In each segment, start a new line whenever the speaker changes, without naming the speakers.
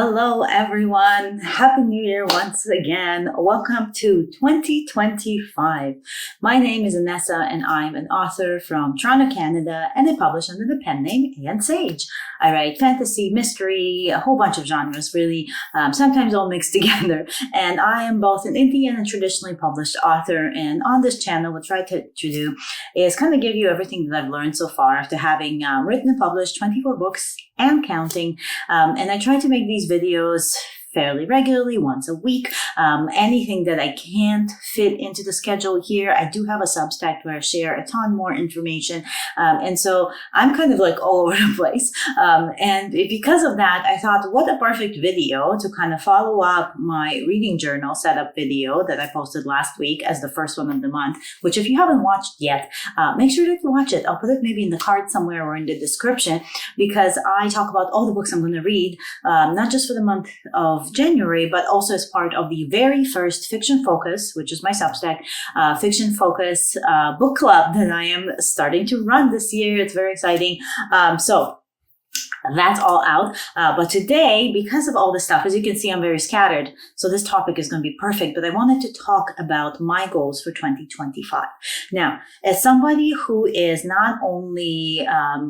Hello, everyone. Happy New Year once again. Welcome to 2025. My name is Anessa, and I'm an author from Toronto, Canada, and I publish under the pen name Ian Sage. I write fantasy, mystery, a whole bunch of genres, really, sometimes all mixed together. And I am both an indie and a traditionally published author. And on this channel, what I try to do is kind of give you everything that I've learned so far after having written and published 24 books and counting. And I try to make these videos fairly regularly, once a week. Anything that I can't fit into the schedule here, I do have a Substack where I share a ton more information. And so I'm kind of like all over the place. And because of that, I thought, what a perfect video to kind of follow up my reading journal setup video that I posted last week as the first one of the month, which if you haven't watched yet, make sure that you watch it. I'll put it maybe in the card somewhere or in the description, because I talk about all the books I'm going to read, not just for the month of January, but also as part of the very first Fiction Focus, which is my Substack, Fiction Focus book club that I am starting to run this year. It's very exciting. So that's all out. But today, because of all this stuff, as you can see, I'm very scattered. So this topic is going to be perfect. But I wanted to talk about my goals for 2025. Now, as somebody who is not only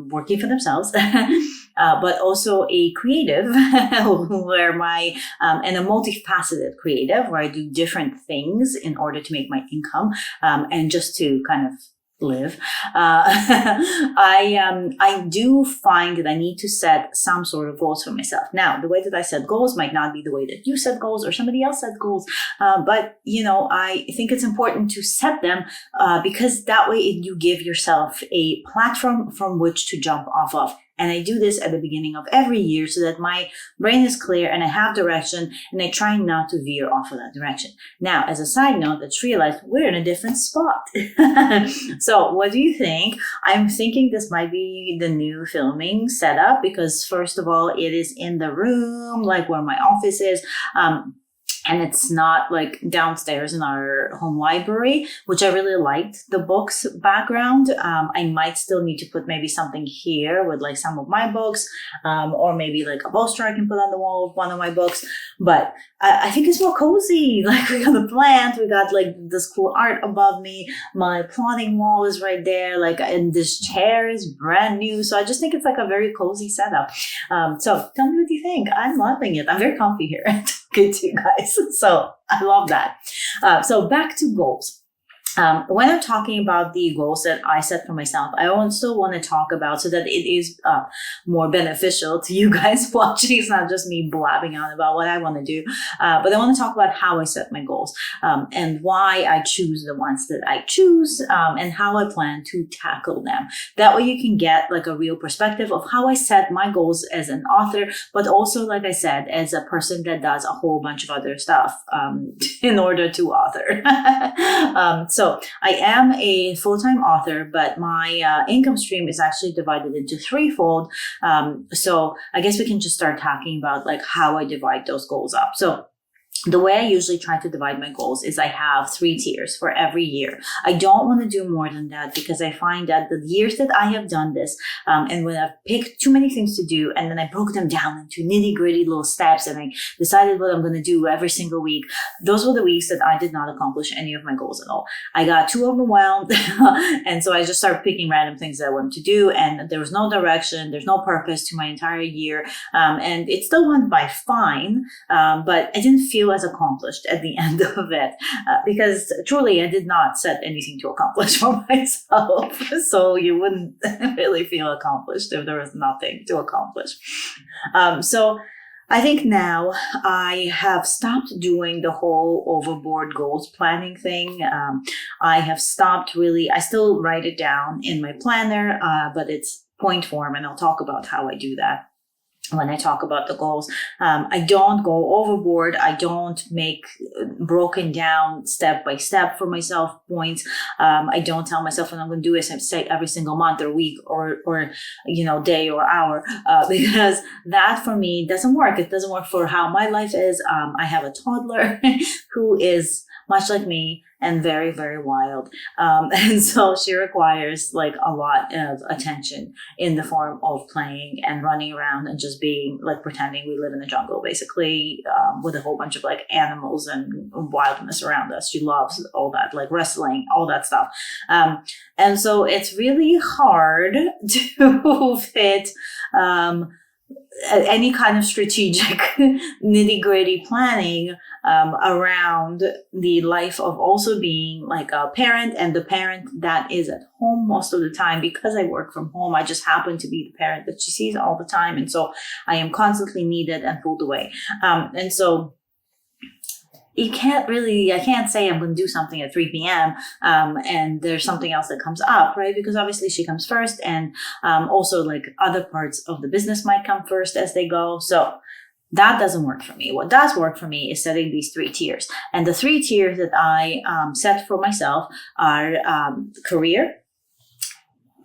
working for themselves, but also a creative, where and a multifaceted creative, where I do different things in order to make my income, and just to kind of live. I do find that I need to set some sort of goals for myself. Now, the way that I set goals might not be the way that you set goals or somebody else set goals. But, I think it's important to set them because that way you give yourself a platform from which to jump off of. And I do this at the beginning of every year so that my brain is clear and I have direction, and I try not to veer off of that direction. Now, as a side note, let's realize we're in a different spot. So what do you think? I'm thinking this might be the new filming setup because, first of all, it is in the room, like where my office is. And it's not like downstairs in our home library, which I really liked the books background. I might still need to put maybe something here with like some of my books, or maybe like a poster I can put on the wall of one of my books. But I think it's more cozy. Like we got a plant, we got like this cool art above me. My plotting wall is right there, like, and this chair is brand new. So I just think it's like a very cozy setup. So tell me what you think. I'm loving it. I'm very comfy here. Good to you guys. So I love that. So back to goals. When I'm talking about the goals that I set for myself, I also want to talk about so that it is more beneficial to you guys watching. It's not just me blabbing on about what I want to do, but I want to talk about how I set my goals and why I choose the ones that I choose and how I plan to tackle them. That way you can get like a real perspective of how I set my goals as an author, but also, like I said, as a person that does a whole bunch of other stuff in order to author. So I am a full-time author, but my income stream is actually divided into threefold. So I guess we can just start talking about like how I divide those goals up. So the way I usually try to divide my goals is I have 3 tiers for every year. I don't want to do more than that because I find that the years that I have done this, and when I've picked too many things to do and then I broke them down into nitty gritty little steps and I decided what I'm going to do every single week, those were the weeks that I did not accomplish any of my goals at all. I got too overwhelmed and so I just started picking random things that I wanted to do, and there was no direction, there's no purpose to my entire year, and it still went by fine, but I didn't feel as accomplished at the end of it because truly I did not set anything to accomplish for myself. So you wouldn't really feel accomplished if there was nothing to accomplish. So I think now I have stopped doing the whole overboard goals planning thing. I have stopped really. I still write it down in my planner, but it's point form, and I'll talk about how I do that when I talk about the goals. I don't go overboard. I don't make broken down step by step for myself points. I don't tell myself what I'm going to do is say every single month or week or day or hour, because that for me doesn't work. It doesn't work for how my life is. I have a toddler who is much like me, and very, very wild. And so she requires like a lot of attention in the form of playing and running around and just being like pretending we live in the jungle, basically, with a whole bunch of like animals and wildness around us. She loves all that, like wrestling, all that stuff. And so it's really hard to fit any kind of strategic nitty-gritty planning around the life of also being like a parent, and the parent that is at home most of the time. Because I work from home, I just happen to be the parent that she sees all the time, and so I am constantly needed and pulled away. And so I can't say I'm going to do something at 3 p.m. And there's something else that comes up, right? Because obviously she comes first, and also like other parts of the business might come first as they go. So that doesn't work for me. What does work for me is setting these 3 tiers. And the 3 tiers that I set for myself are career,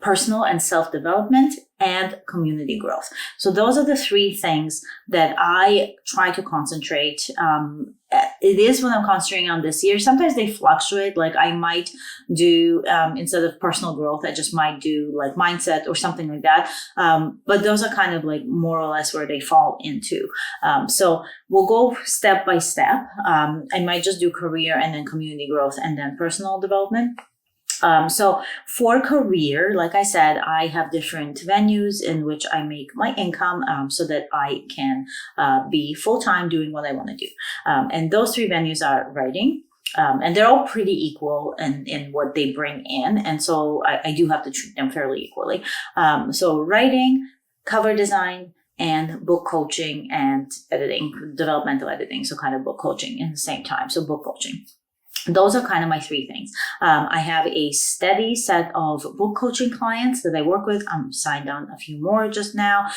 personal and self-development, and community growth. So those are the 3 things that I try to concentrate. It is what I'm concentrating on this year. Sometimes they fluctuate. Like I might do, instead of personal growth, I just might do like mindset or something like that. But those are kind of like more or less where they fall into. So we'll go step by step. I might just do career and then community growth and then personal development. So for career, like I said, I have different venues in which I make my income so that I can be full-time doing what I want to do. And those 3 venues are writing, and they're all pretty equal in what they bring in. And so I do have to treat them fairly equally. So writing, cover design, and book coaching and editing, developmental editing. So kind of book coaching in the same time. So book coaching. Those are kind of my 3 things. I have a steady set of book coaching clients that I work with. I'm signed on a few more just now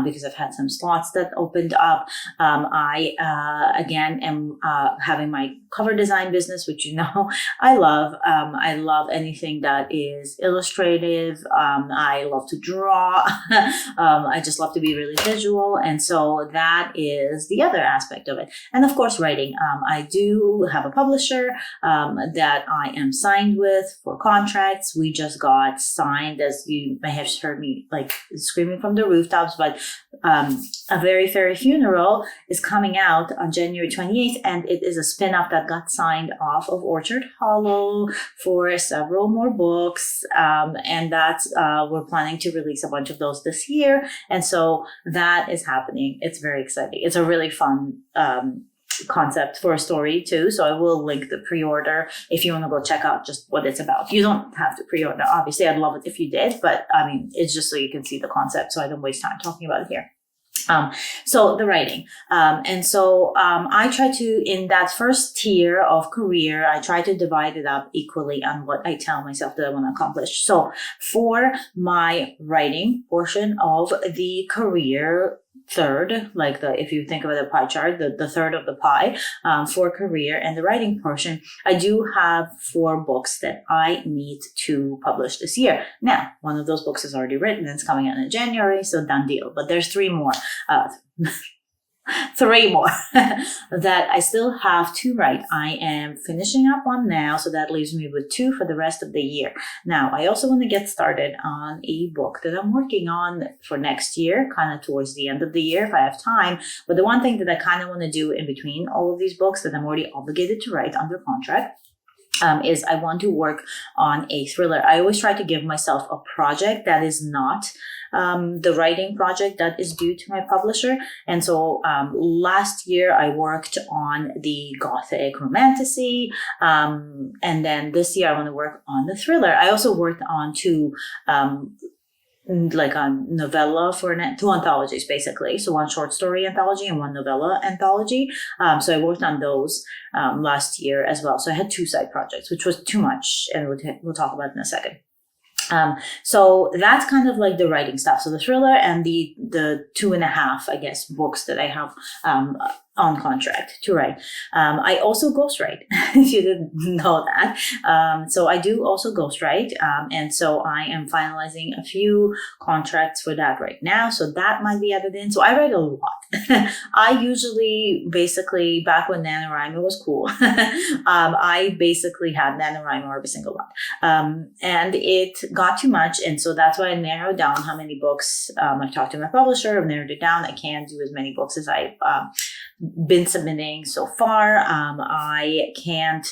because I've had some slots that opened up. I, again, am having my cover design business, which I love. I love anything that is illustrative. I love to draw. I just love to be really visual. And so that is the other aspect of it. And of course, writing. I do have a publisher that I am signed with for contracts. We just got signed, as you may have heard me like screaming from the rooftops, but A Very Fairy Funeral is coming out on January 28th, and it is a spin-off that got signed off of Orchard Hollow for several more books, and that's we're planning to release a bunch of those this year, and so that is happening. It's very exciting. It's a really fun concept for a story too. So I will link the pre-order if you want to go check out just what it's about. You don't have to pre-order. Obviously, I'd love it if you did, but I mean, it's just so you can see the concept so I don't waste time talking about it here. So the writing. And so I try to, in that first tier of career, I try to divide it up equally on what I tell myself that I want to accomplish. So for my writing portion of the career, third, like if you think about the pie chart, the third of the pie for career and the writing portion, I do have 4 books that I need to publish this year. Now, one of those books is already written. It's coming out in January, so done deal. But there's 3 more. 3 more that I still have to write. I am finishing up one now, so that leaves me with 2 for the rest of the year. Now, I also want to get started on a book that I'm working on for next year, kind of towards the end of the year if I have time. But the one thing that I kind of want to do in between all of these books that I'm already obligated to write under contract is I want to work on a thriller. I always try to give myself a project that is not the writing project that is due to my publisher. And so last year I worked on the gothic romantasy. And then this year I want to work on the thriller. I also worked on 2 like a novella for 2 anthologies, basically. So 1 short story anthology and 1 novella anthology. So I worked on those last year as well. So I had 2 side projects, which was too much, and we'll talk about it in a second. So that's kind of like the writing stuff. So the thriller and the 2.5, I guess, books that I have on contract to write. I also ghostwrite, if you didn't know that. So I do also ghostwrite. And so I am finalizing a few contracts for that right now. So that might be added in. So I write a lot. I usually basically, back when NaNoWriMo was cool, I basically had NaNoWriMo every single month. And it got too much. And so that's why I narrowed down how many books. I've talked to my publisher, I've narrowed it down. I can't do as many books as I've been submitting so far. I can't,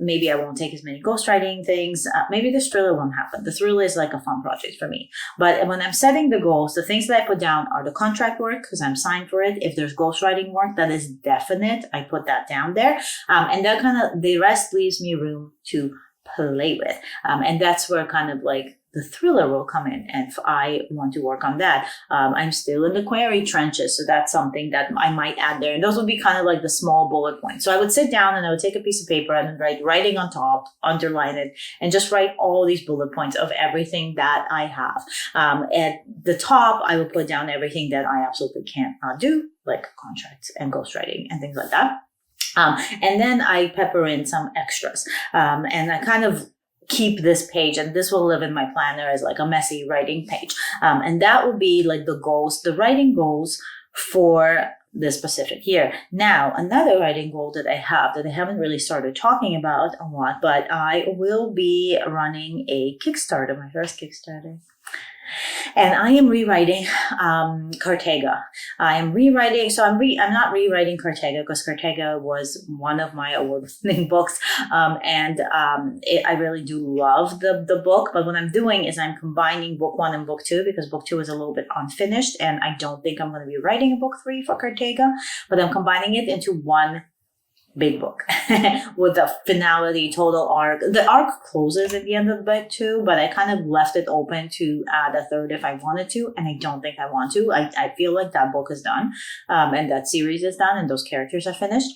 maybe I won't take as many ghostwriting things. Maybe the thriller won't happen. The thriller is like a fun project for me. But when I'm setting the goals, the things that I put down are the contract work, because I'm signed for it. If there's ghostwriting work, that is definite. I put that down there. And that kind of, the rest leaves me room to play with. And that's where kind of like the thriller will come in, and if I want to work on that. I'm still in the query trenches, so that's something that I might add there. And those would be kind of like the small bullet points. So I would sit down and I would take a piece of paper and write writing on top, underline it, and just write all these bullet points of everything that I have. At the top, I would put down everything that I absolutely can't do, like contracts and ghostwriting and things like that. And then I pepper in some extras. And I kind of keep this page, and this will live in my planner as like a messy writing page. And that will be like the goals, the writing goals for this specific year. Now, another writing goal that I have that I haven't really started talking about a lot, but I will be running a Kickstarter, my first Kickstarter. And I am rewriting Cartaga. I am rewriting, so I'm not rewriting Cartaga because Cartaga was one of my award-winning books, I really do love the book. But what I'm doing is I'm combining book 1 and book 2, because book 2 is a little bit unfinished, and I don't think I'm going to be writing a book 3 for Cartaga, but I'm combining it into one big book with the finality, total arc. The arc closes at the end of book 2, but I kind of left it open to add a third if I wanted to, and I don't think I want to. I feel like that book is done, and that series is done, and those characters are finished.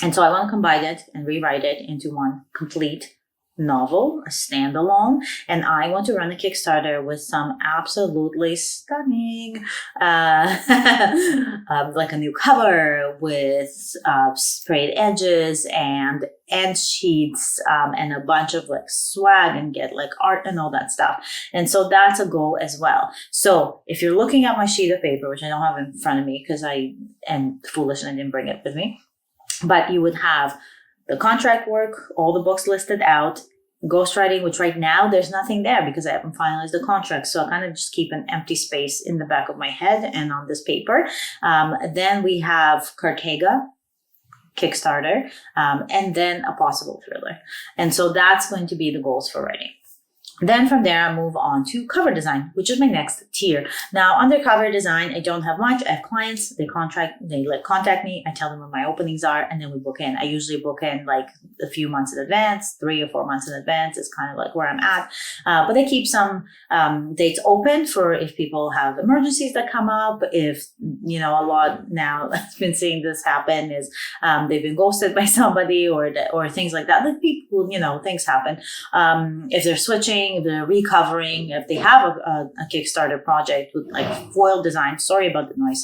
And so I want to combine it and rewrite it into one complete novel, a standalone, and I want to run a Kickstarter with some absolutely stunning, like a new cover with sprayed edges and end sheets, and a bunch of like swag, and get like art and all that stuff. And so that's a goal as well. So if you're looking at my sheet of paper, which I don't have in front of me because I am foolish and I didn't bring it with me, but you would have the contract work, all the books listed out, ghostwriting, which right now there's nothing there because I haven't finalized the contract. So I kind of just keep an empty space in the back of my head and on this paper. Then we have Cartaga, Kickstarter, and then a possible thriller. And so that's going to be the goals for writing. Then from there, I move on to cover design, which is my next tier. Now, under cover design, I don't have much. I have clients, they contact me. I tell them what my openings are, and then we book in. I usually book in like a few months in advance, 3 or 4 months in advance is kind of like where I'm at. But I keep some dates open for if people have emergencies that come up. If, a lot now I've been seeing this happen is they've been ghosted by somebody or things like that. Like people, things happen. If they're switching, if they're recovering, if they have a Kickstarter project with like foil design. Sorry about the noise.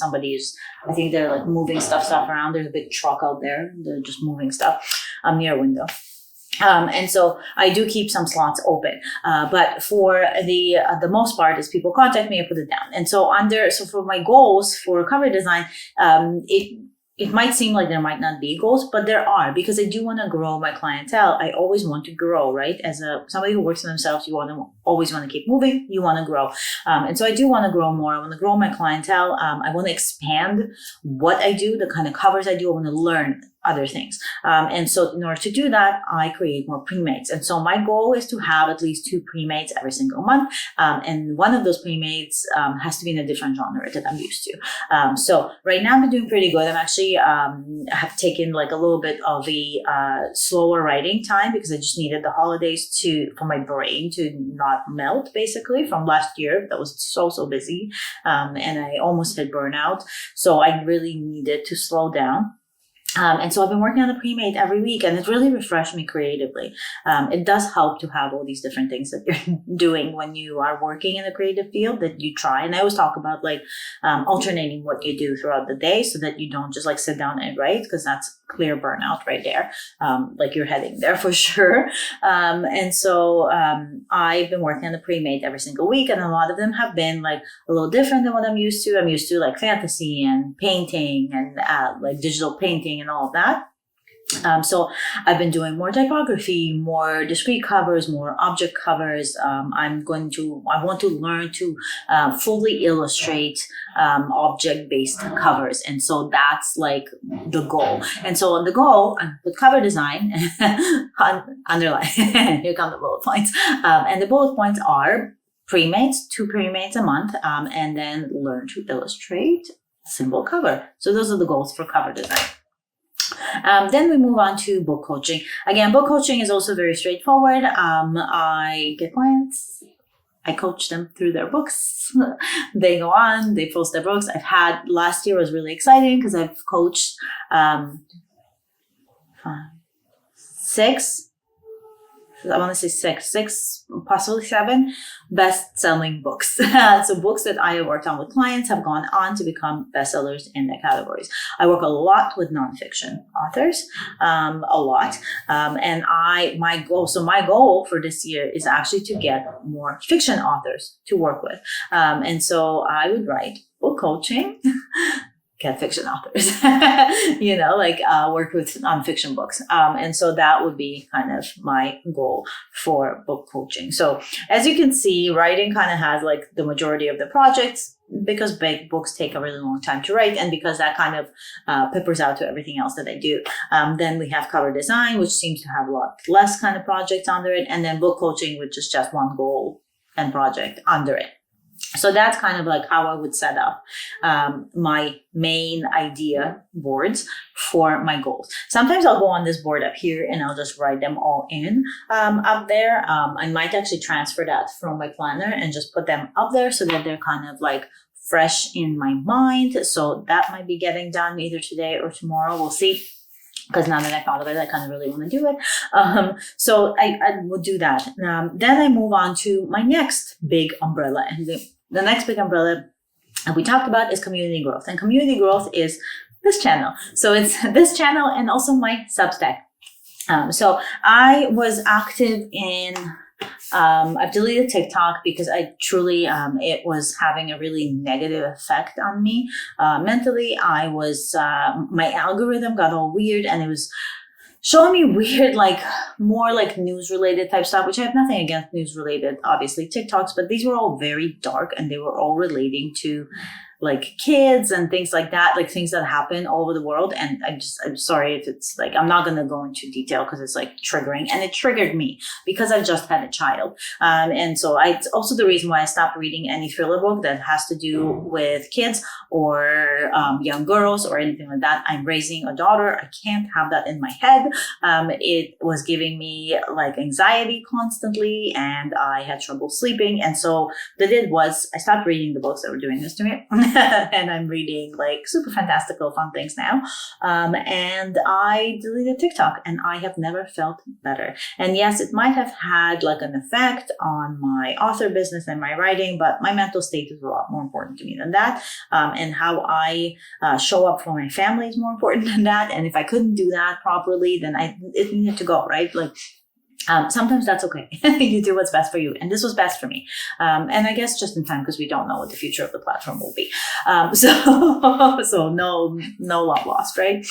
I think they're like moving stuff around. There's a big truck out there. They're just moving stuff near a window. And so I do keep some slots open. But for the most part is people contact me, I put it down. And so for my goals for cover design, it might seem like there might not be goals, but there are, because I do want to grow my clientele. I always want to grow, right? As somebody who works for themselves, you always want to keep moving. You want to grow. And so I do want to grow more. I want to grow my clientele. I want to expand what I do, the kind of covers I do. I want to learn other things. And so in order to do that, I create more premates. And so my goal is to have at least 2 premates every single month. And one of those premates has to be in a different genre that I'm used to. So right now I'm doing pretty good. I'm actually have taken like a little bit of a slower writing time because I just needed the holidays for my brain to not melt, basically, from last year. That was so busy. And I almost hit burnout. So I really needed to slow down. And so I've been working on the pre-made every week, and it really refreshed me creatively. It does help to have all these different things that you're doing when you are working in the creative field that you try. And I always talk about like alternating what you do throughout the day so that you don't just like sit down and write, because that's clear burnout right there. Like you're heading there for sure. And so I've been working on the pre-made every single week, and a lot of them have been like a little different than what I'm used to. I'm used to like fantasy and painting and like digital painting and all of that. So I've been doing more typography, more discrete covers, more object covers. I want to learn to fully illustrate object-based covers. And so that's like the goal. And so the goal with cover design, underline, here come the bullet points. And the bullet points are pre-mates, 2 pre-mates a month, and then learn to illustrate a simple cover. So those are the goals for cover design. Then we move on to book coaching. Again, book coaching is also very straightforward. I get clients, I coach them through their books. They go on, they post their books. Last year was really exciting because I've coached 6, possibly 7 best-selling books. So books that I have worked on with clients have gone on to become bestsellers in their categories. I work a lot with nonfiction authors, and my goal for this year is actually to get more fiction authors to work with. And so I would write book coaching, get fiction authors, work with nonfiction books. And so that would be kind of my goal for book coaching. So as you can see, writing kind of has like the majority of the projects, because big books take a really long time to write, and because that kind of peppers out to everything else that I do. Then we have cover design, which seems to have a lot less kind of projects under it. And then book coaching, which is just one goal and project under it. So that's kind of like how I would set up my main idea boards for my goals. Sometimes I'll go on this board up here and I'll just write them all in up there. I might actually transfer that from my planner and just put them up there so that they're kind of like fresh in my mind. So that might be getting done either today or tomorrow. We'll see. Because now that I thought of it, I kind of really want to do it. So I would do that. Then I move on to my next big umbrella. And the next big umbrella we talked about is community growth. And community growth is this channel. So it's this channel and also my Substack. So I was active in... I've deleted TikTok because I truly, it was having a really negative effect on me. Mentally, my algorithm got all weird and it was showing me weird, like more like news related type stuff, which I have nothing against news related, obviously TikToks, but these were all very dark and they were all relating to like kids and things like that, like things that happen all over the world. And I'm sorry if it's like, I'm not going to go into detail because it's like triggering, and it triggered me because I've just had a child. And so it's also the reason why I stopped reading any thriller book that has to do with kids or young girls or anything like that. I'm raising a daughter. I can't have that in my head. It was giving me like anxiety constantly and I had trouble sleeping. And so what I did was I stopped reading the books that were doing this to me. And I'm reading like super fantastical fun things now. And I deleted TikTok and I have never felt better. And yes, it might have had like an effect on my author business and my writing, but my mental state is a lot more important to me than that. And how I show up for my family is more important than that. And if I couldn't do that properly, then it needed to go, right? Like, sometimes that's okay. You do what's best for you. And this was best for me. And I guess just in time, because we don't know what the future of the platform will be. So no love lost, right?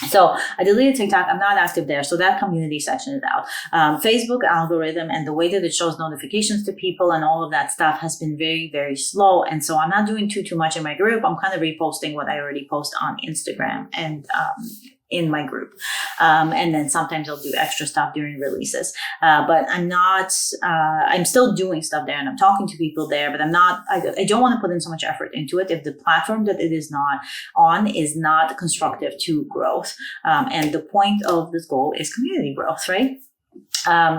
So I deleted TikTok. I'm not active there. So that community section is out. Facebook algorithm and the way that it shows notifications to people and all of that stuff has been very, very slow. And so I'm not doing too much in my group. I'm kind of reposting what I already post on Instagram and, in my group. And then sometimes I'll do extra stuff during releases. But I'm still doing stuff there and I'm talking to people there, but I don't want to put in so much effort into it if the platform that it is not on is not constructive to growth. And the point of this goal is community growth, right?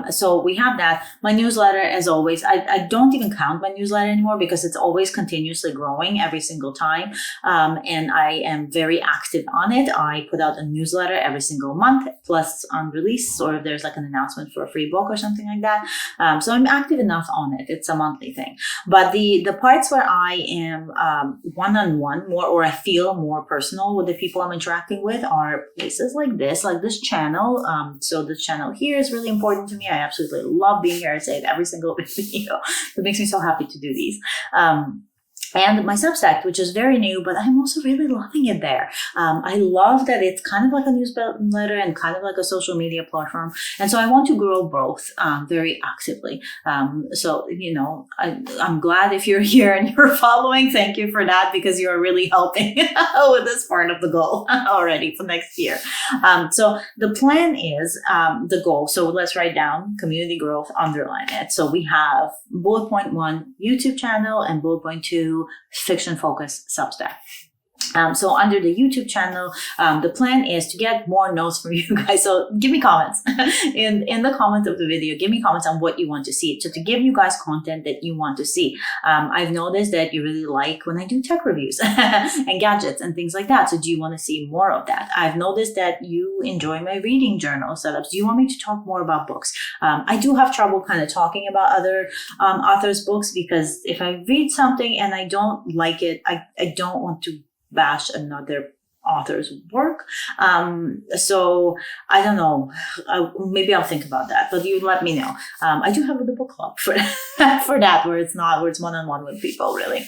So we have that. My newsletter, as always, I don't even count my newsletter anymore because it's always continuously growing every single time. And I am very active on it. I put out a newsletter every single month, plus on release, or if there's like an announcement for a free book or something like that. So I'm active enough on it. It's a monthly thing. But the parts where I am one-on-one more, or I feel more personal with the people I'm interacting with, are places like this channel. So this channel here is really important to me. I absolutely love being here. I say it every single video. It makes me so happy to do these. And my Substack, which is very new, but I'm also really loving it there. I love that it's kind of like a newsletter and kind of like a social media platform. And so I want to grow both very actively. So, I'm glad if you're here and you're following. Thank you for that, because you're really helping with this part of the goal already for next year. So the plan is the goal. So let's write down community growth, underline it. So we have bullet point 1, YouTube channel, and bullet point 2, fiction focus Substack. So under the YouTube channel, the plan is to get more notes from you guys. So give me comments in the comments of the video. Give me comments on what you want to see. So to give you guys content that you want to see. I've noticed that you really like when I do tech reviews and gadgets and things like that. So do you want to see more of that? I've noticed that you enjoy my reading journal setups. Do you want me to talk more about books? I do have trouble kind of talking about other authors' books, because if I read something and I don't like it, I don't want to bash another author's work. So I don't know. Maybe I'll think about that, but you let me know. I do have the book club for for that, where it's one-on-one with people, really.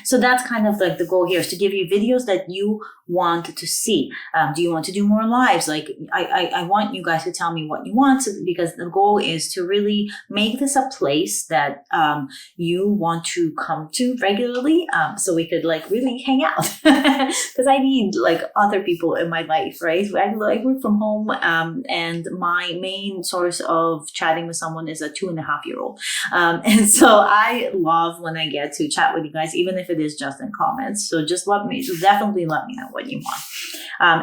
So that's kind of like the goal here, is to give you videos that you want to see. Do you want to do more lives? Like I want you guys to tell me what you want, because the goal is to really make this a place that you want to come to regularly, so we could like really hang out, because I need like other people in my life, right? I work from home, and my main source of chatting with someone is a 2.5-year-old, and so I love when I get to chat with you guys, even if it is just in comments. So definitely let me know what you want.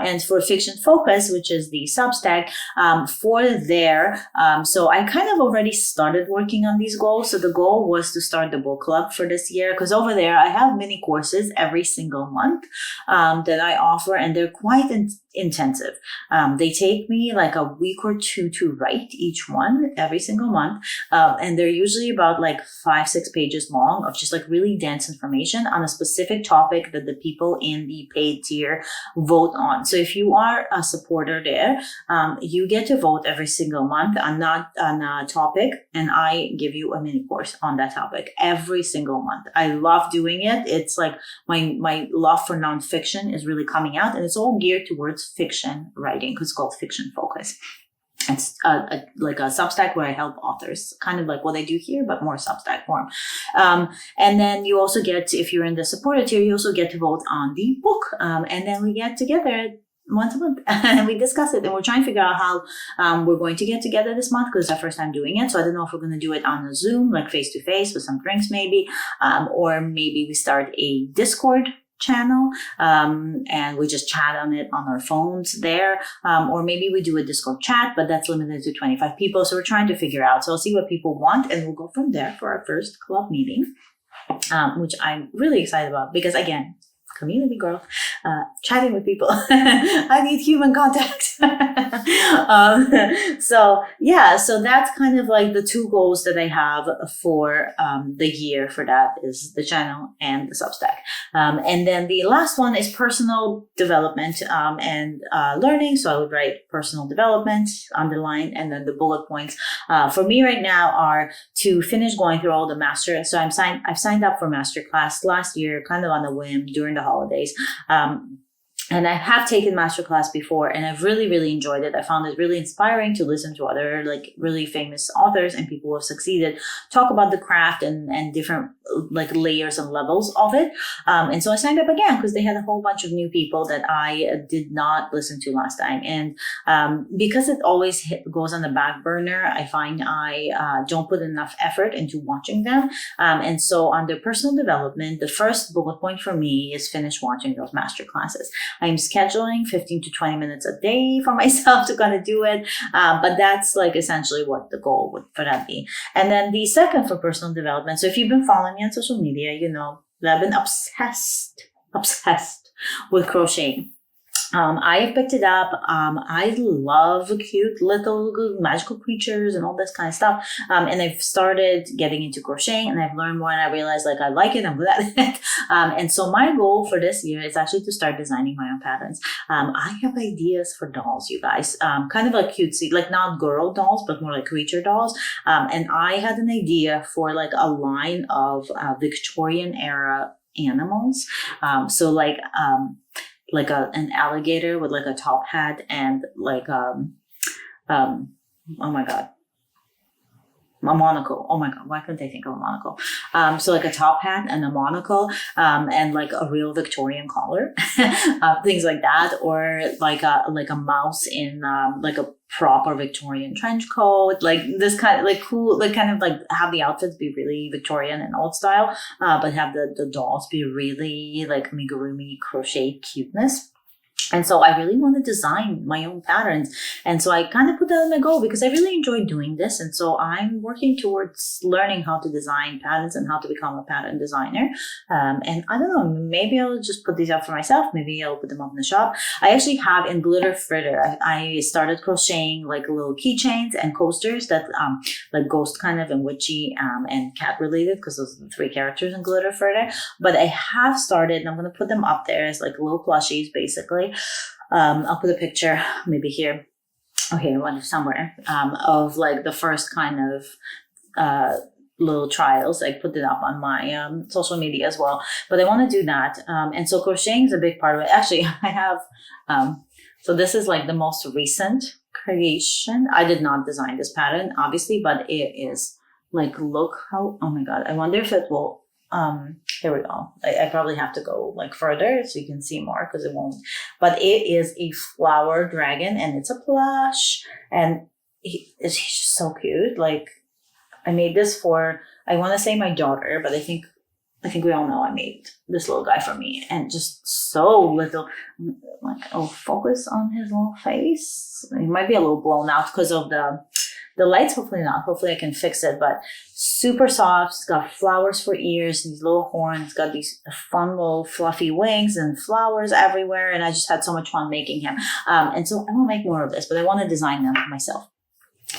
And for fiction focus, which is the Substack, so I kind of already started working on these goals. So the goal was to start the book club for this year, because over there I have mini courses every single month that I offer, and they're quite intensive. They take me like a week or two to write each one every single month. And they're usually about like 5-6 pages long of just like really dense information on a specific topic that the people in the paid tier vote on. So if you are a supporter there, you get to vote every single month on a topic, and I give you a mini course on that topic every single month. I love doing it. It's like my love for nonfiction is really coming out, and it's all geared towards fiction writing, because it's called Fiction Focus. It's like a Substack where I help authors, kind of like what I do here, but more Substack form. And then you also get, if you're in the supporter tier, you also get to vote on the book. And then we get together once a month and we discuss it, and we're trying to figure out how we're going to get together this month, because it's our first time doing it. So I don't know if we're going to do it on a Zoom, like face to face with some drinks maybe, or maybe we start a Discord channel, and we just chat on it on our phones there, or maybe we do a Discord chat, but that's limited to 25 people. So we're trying to figure out. So I'll see what people want, and we'll go from there for our first club meeting, which I'm really excited about, because again, community growth, chatting with people. I need human contact. So that's kind of like the two goals that I have for the year. For that is the channel and the Substack. And then the last one is personal development and learning. So I would write personal development, underline, and then the bullet points for me right now are to finish going through all the master. So I've signed up for masterclass last year, kind of on a whim during the holidays. And I have taken masterclass before, and I've really, really enjoyed it. I found it really inspiring to listen to other like really famous authors and people who have succeeded talk about the craft and different like layers and levels of it. And so I signed up again because they had a whole bunch of new people that I did not listen to last time. And because it always goes on the back burner, I find I don't put enough effort into watching them. And so under personal development, the first bullet point for me is finish watching those masterclasses. I'm scheduling 15 to 20 minutes a day for myself to kind of do it. But that's like essentially what the goal would for that be. And then the second for personal development. So if you've been following me on social media, you know that I've been obsessed with crocheting. I have picked it up. I love cute little magical creatures and all this kind of stuff. And I've started getting into crocheting, and I've learned more, and I realized like I like it. I'm good at it. And so my goal for this year is actually to start designing my own patterns. I have ideas for dolls, you guys, kind of like cutesy, like not girl dolls, but more like creature dolls. And I had an idea for like a line of Victorian era animals. So like an alligator with like a top hat and like oh my god, a monocle. Oh my god, why couldn't I think of a monocle? So like a top hat and a monocle, and like a real Victorian collar, things like that, or like a mouse in like a proper Victorian trench coat, like this kind of like cool, like kind of like have the outfits be really Victorian and old style, but have the dolls be really like amigurumi crochet cuteness. And so I really want to design my own patterns. And so I kind of put that as my goal because I really enjoy doing this. And so I'm working towards learning how to design patterns and how to become a pattern designer. And I don't know, maybe I'll just put these up for myself. Maybe I'll put them up in the shop. I actually have in glitter fritter, I started crocheting like little keychains and coasters that like ghost kind of and witchy and cat related, because those are the three characters in glitter fritter. But I have started, and I'm going to put them up there as like little plushies basically. I'll put a picture maybe here, okay, one somewhere, of like the first kind of little trials. I put it up on my social media as well, but I want to do that. And so crocheting is a big part of it. Actually, I have, so this is like the most recent creation. I did not design this pattern, obviously, but it is like, look how, oh my God, I wonder if it will, here we go. I probably have to go like further so you can see more because it won't. But it is a flower dragon, and it's a plush, and he's just so cute. Like I made this for, I want to say my daughter, but I think we all know I made this little guy for me, and just so little. Like, oh, focus on his little face. It might be a little blown out because of the lights. Hopefully not. Hopefully I can fix it. But super soft. It's got flowers for ears, these little horns. It's got these fun little fluffy wings and flowers everywhere. And I just had so much fun making him. And so I want to make more of this, but I want to design them myself.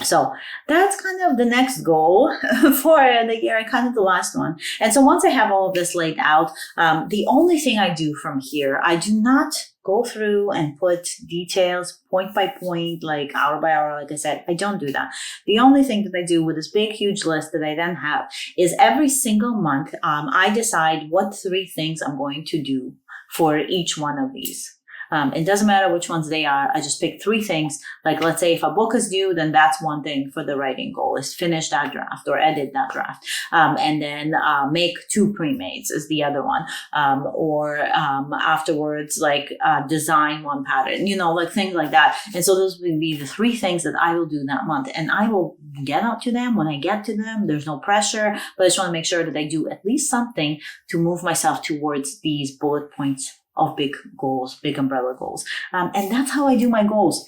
So that's kind of the next goal for the year, and kind of the last one. And so once I have all of this laid out, the only thing I do from here, I do not go through and put details point by point, like hour by hour. Like I said, I don't do that. The only thing that I do with this big, huge list that I then have is every single month, I decide what 3 things I'm going to do for each one of these. It doesn't matter which ones they are. I just pick 3 things. Like, let's say if a book is due, then that's one thing for the writing goal, is finish that draft or edit that draft. And then make 2 pre-mates is the other one. Or afterwards, like design 1 pattern, like things like that. And so those would be the 3 things that I will do that month. And I will get out to them when I get to them. There's no pressure, but I just want to make sure that I do at least something to move myself towards these bullet points of big goals, big umbrella goals. And that's how I do my goals.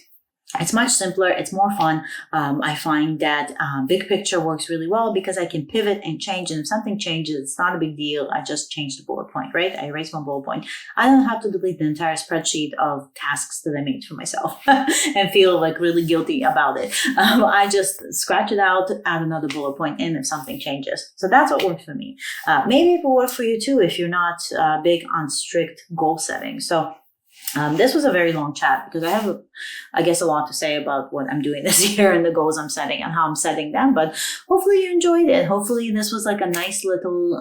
It's much simpler. It's more fun. I find that big picture works really well because I can pivot and change. And if something changes, it's not a big deal. I just change the bullet point, right? I erase one bullet point. I don't have to delete the entire spreadsheet of tasks that I made for myself and feel like really guilty about it. I just scratch it out, add another bullet point in if something changes. So that's what works for me. Maybe it will work for you too if you're not big on strict goal setting. So this was a very long chat because I have, I guess, a lot to say about what I'm doing this year and the goals I'm setting and how I'm setting them. But hopefully you enjoyed it. Hopefully this was like a nice little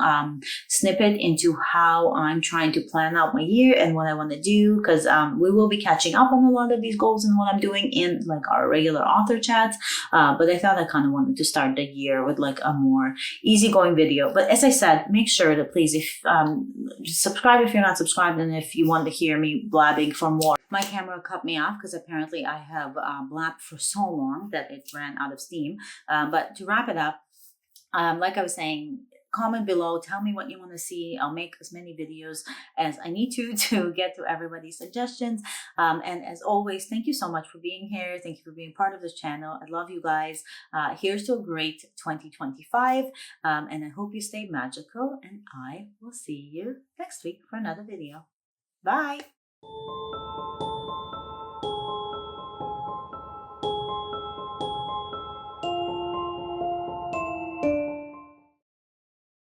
snippet into how I'm trying to plan out my year and what I want to do, because we will be catching up on a lot of these goals and what I'm doing in like our regular author chats. But I thought I kind of wanted to start the year with like a more easygoing video. But as I said, make sure to please, if subscribe if you're not subscribed, and if you want to hear me blabbing for more. My camera cut me off because apparently I have blabbed for so long that it ran out of steam. But to wrap it up, like I was saying, comment below. Tell me what you want to see. I'll make as many videos as I need to get to everybody's suggestions. And as always, thank you so much for being here. Thank you for being part of this channel. I love you guys. Here's to a great 2025. And I hope you stay magical. And I will see you next week for another video. Bye.